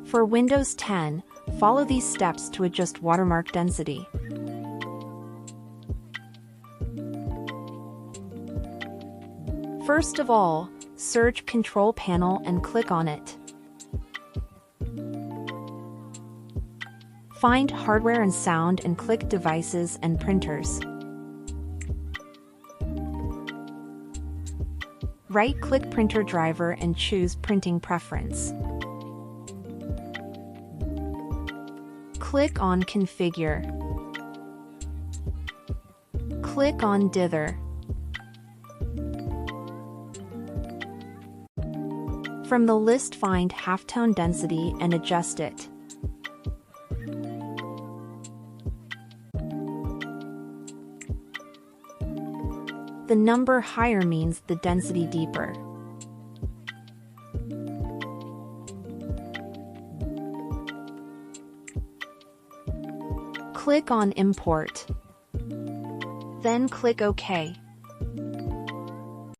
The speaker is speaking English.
For Windows 10, follow these steps to adjust watermark density. First of all, search Control Panel and click on it. Find Hardware and Sound and click Devices and Printers. Right-click Printer Driver and choose Printing Preference. Click on Configure. Click on Dither. From the list, find halftone density and adjust it. The number higher means the density deeper. Click on Import. Then click OK.